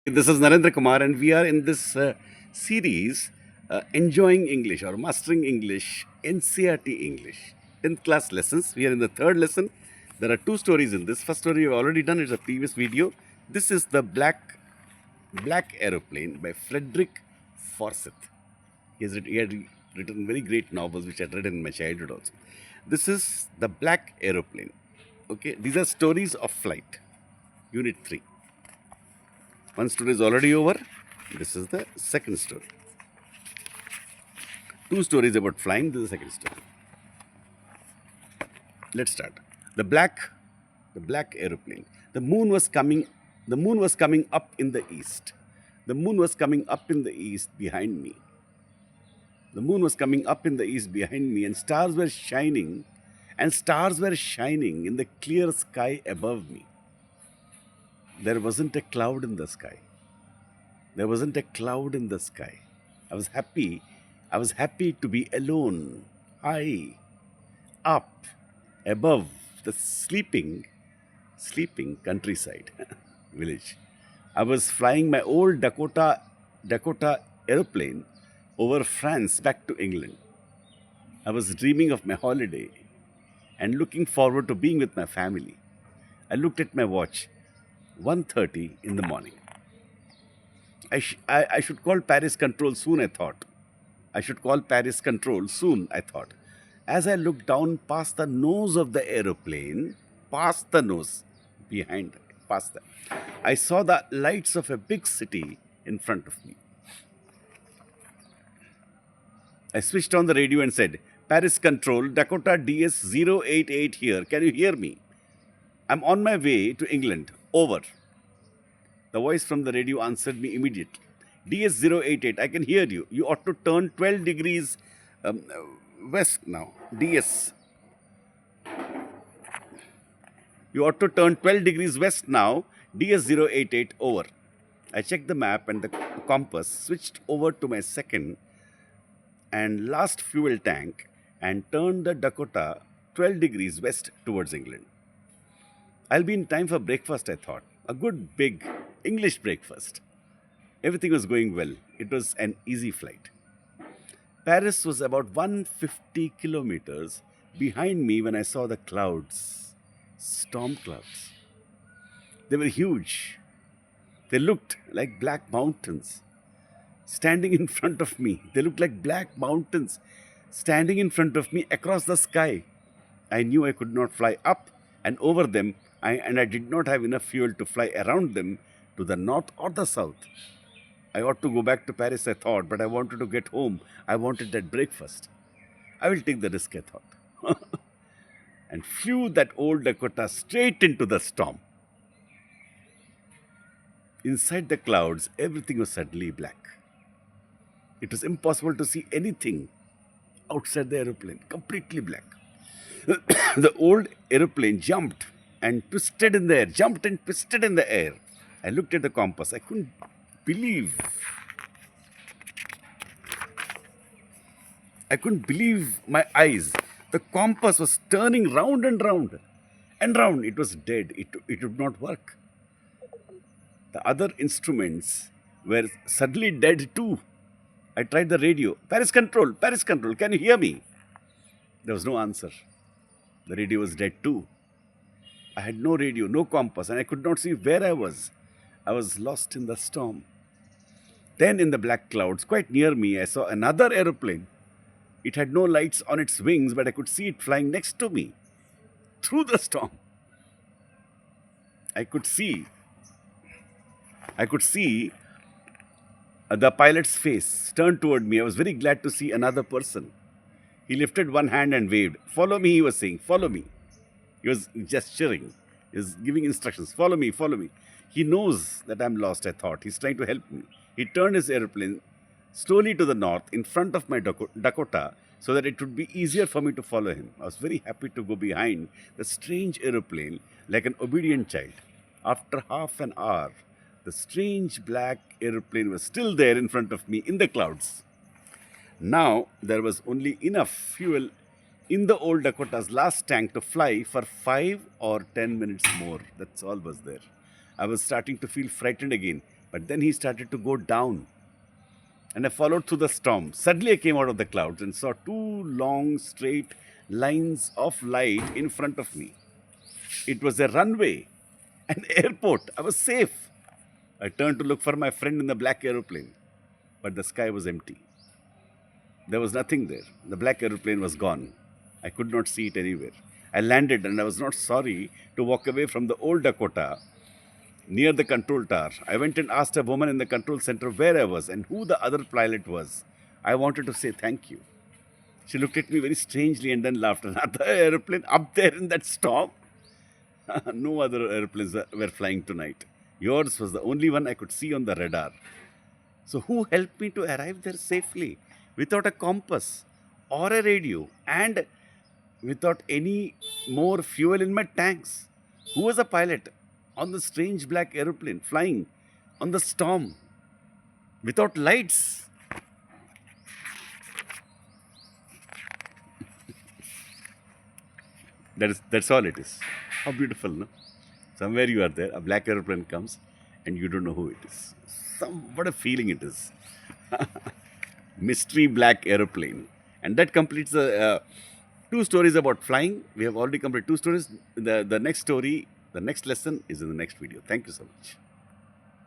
This is Narendra Kumar, and we are in this series Enjoying English or Mastering English, NCRT English. 10th class lessons. We are in the third lesson. There are two stories in this. First story we've already done, it's a previous video. This is The Black Aeroplane by Frederick Forsyth. He had written very great novels which I had read in my childhood also. This is The Black Aeroplane. Okay, these are stories of flight. Unit 3. One story is already over. This is the second story. Two stories about flying. This is the second story. Let's start. The black aeroplane. The moon was coming. The moon was coming up in the east. The moon was coming up in the east behind me. The moon was coming up in the east behind me, and stars were shining, in the clear sky above me. There wasn't a cloud in the sky. There wasn't a cloud in the sky. I was happy. I was happy to be alone, high, up, above the sleeping countryside village. I was flying my old Dakota aeroplane over France back to England. I was dreaming of my holiday and looking forward to being with my family. I looked at my watch, 1:30 in the morning. I should call Paris Control soon, I thought. I should call Paris Control soon, I thought. As I looked down past the nose of the aeroplane, past the nose, behind, past that, I saw the lights of a big city in front of me. I switched on the radio and said, Paris Control, Dakota DS 088 here. Can you hear me? I'm on my way to England. Over. The voice from the radio answered me immediately. DS 088, I can hear you. You ought to turn 12 degrees west now. You ought to turn 12 degrees west now. DS 088, over. I checked the map and the compass, switched over to my second and last fuel tank, and turned the Dakota 12 degrees west towards England. I'll be in time for breakfast, I thought. A good big English breakfast. Everything was going well. It was an easy flight. Paris was about 150 kilometers behind me when I saw the clouds, storm clouds. They were huge. They looked like black mountains standing in front of me. They looked like black mountains standing in front of me across the sky. I knew I could not fly up and over them, and I did not have enough fuel to fly around them to the north or the south. I ought to go back to Paris, I thought, but I wanted to get home. I wanted that breakfast. I will take the risk, I thought. And flew that old Dakota straight into the storm. Inside the clouds, everything was suddenly black. It was impossible to see anything outside the aeroplane, completely black. The old aeroplane jumped and twisted in the air, jumped and twisted in the air. I looked at the compass. I couldn't believe. I couldn't believe my eyes. The compass was turning round and round and round. It was dead. It would not work. The other instruments were suddenly dead too. I tried the radio. Paris Control, can you hear me? There was no answer. The radio was dead too. I had no radio, no compass, and I could not see where I was. I was lost in the storm. Then, in the black clouds, quite near me, I saw another aeroplane. It had no lights on its wings, but I could see it flying next to me through the storm. I could see the pilot's face turned toward me. I was very glad to see another person. He lifted one hand and waved. Follow me, he was saying. Follow me. He was gesturing. He was giving instructions. Follow me, follow me. He knows that I'm lost, I thought. He's trying to help me. He turned his aeroplane slowly to the north in front of my Dakota so that it would be easier for me to follow him. I was very happy to go behind the strange aeroplane like an obedient child. After half an hour, the strange black aeroplane was still there in front of me in the clouds. Now there was only enough fuel in the old Dakota's last tank to fly for 5 or 10 minutes more. That's all was there. I was starting to feel frightened again. But then he started to go down, and I followed through the storm. Suddenly, I came out of the clouds and saw two long, straight lines of light in front of me. It was a runway, an airport. I was safe. I turned to look for my friend in the black aeroplane, but the sky was empty. There was nothing there. The black aeroplane was gone. I could not see it anywhere. I landed and I was not sorry to walk away from the old Dakota near the control tower. I went and asked a woman in the control center where I was and who the other pilot was. I wanted to say thank you. She looked at me very strangely and then laughed. Another aeroplane up there in that storm? No other airplanes were flying tonight. Yours was the only one I could see on the radar. So, who helped me to arrive there safely without a compass or a radio and without any more fuel in my tanks? Who was a pilot on the strange black aeroplane flying on the storm without lights? That's all it is. How beautiful, no? Somewhere you are there, a black aeroplane comes, and you don't know who it is. What a feeling it is. Mystery black aeroplane, and that completes the two stories about flying. We have already completed two stories. The next story, the next lesson is in the next video. Thank you so much.